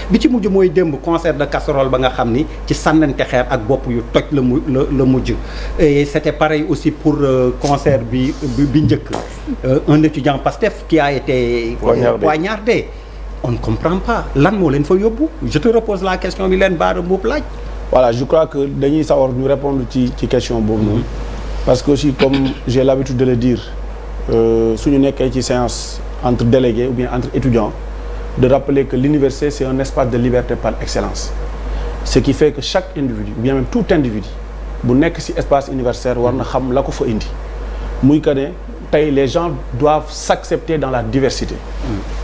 bi ci mujj mooy démb concert de casserole ba nga xam ni ci sànnante xeer ak bopp yu toj la mujj et c'était pareil aussi pour concert bi njëkk un étudiant Pastef qui a été poignardé. On ne comprend pas lan moo leen fa yóbbu je te repose la question bi leen Bara Mboup laaj. voilà je crois que dañuy sawar ñu répondre ci question boobu noonu. parce que aussi comme j'ai l'habitude de le dire suñu nekkee ci séance entre délégués ou bien entre étudiants de rappeler que l'université c'est un espace de liberté par excellence. Ce qui fait que chaque individu ou bien même tout individu bu nekk ci espace universitaire war na xam la ko fa indi muy que ne tey les gens doivent s'accepter dans la diversité,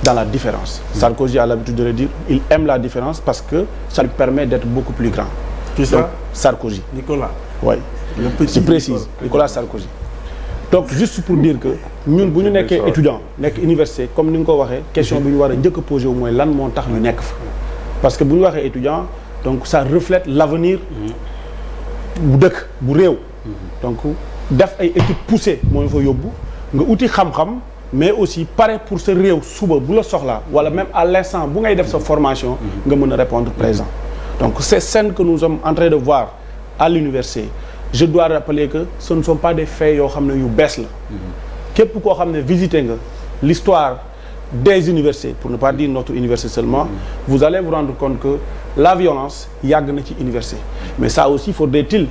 dans la différence. Sarkozy a l'habitude de le dire, il aime la différence parce que ça lui permet d'être beaucoup plus grand. Qui ça? Sarkozy. Nicolas. Oui. Je précise, Nicolas Sarkozy. Donc juste pour dire que ñun bu ñu nekkee étudiant nekk université comme ni nga ko waxee question bi ñu war a njëkk a posé wu mooy lan moo tax ñu nekk fa. Parce que bu ñu waxee étudiant donc ça reflète l'avenir bu dëkk bu réew. Donc def ay études poussées moo ñu fa yóbbu. nga uti xam-xam mais aussi pare pour sa réew suba bu la soxlaa wala même à l'instant bu ngay def sa formation nga mën a répondre présent. Donc ces scènes que nous sommes en train de voir à l'université je dois rappeler que ce ne sont pas des faits yoo xam ne yu bees la képp koo xam ne visité nga l'histoire des universités pour ne pas dire notre université seulement vous allez vous rendre compte que la violence yàgg na ci université mais ça aussi faudrait-il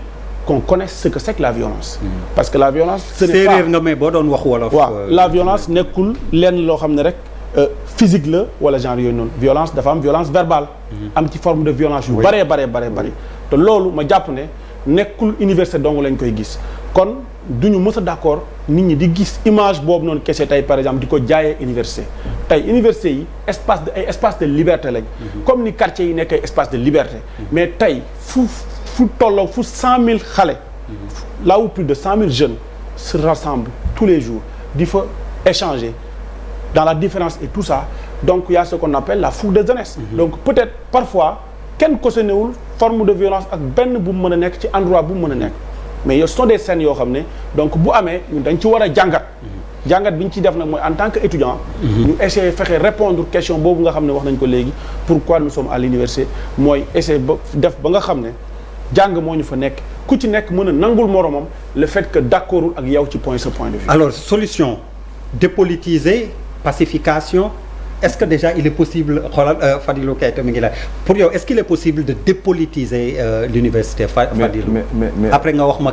qu'on connaisse ce que c'est que la violence. Parce que la violence ce n'est pas nga mais boo doon wax wolof. waaw la violence nekkul lenn loo xam ne rek physique la wala genre yooyu noonu violence dafa am violence verbale. am ci forme de violence yu bëree bëri te loolu ma jàpp ne nekkul université dong lañ koy gis kon duñu mës a d'accord nit ñi di gis image boobu noonu kese tey par exemple di ko jaayee université tey université yi espace de liberté lañ. comme ni quartier yi nekk ay espace de liberté. mais tey fu tolloo fu 100 000 xale là où plus de 100 000 jeunes se rassemblent tous les jours di fa échanger dans la différence et tout ça donc il y a ce qu'on appelle la fougue de jeunesse. Donc peut-être parfois kenn cautionnéwul forme de violence ak benn bu mu mën a nekk ci endroit bu mu mën a nekk mais ce sont des scènes yoo xam ne donc bu amee ñun dañ ci war a jàngat bi ñu ci def nag mooy en tant que étudiant ñu essayer fexe répondre question boobu nga xam ne wax nañ ko léegi pourquoi nous sommes à l'université mooy essayer ba def ba nga xam ne jàng moo ñu fa nekk ku ci nekk mën a nangul moromam le fait que d'accordul ak yow ci ce point de vue. Alors solution dépolitiser pacification est-ce que déjà il est possible xoolal Fadilou Keita mi ngi la pour yow est-ce qu'il est possible de dépolitiser l'université Fadilou après nga wax ma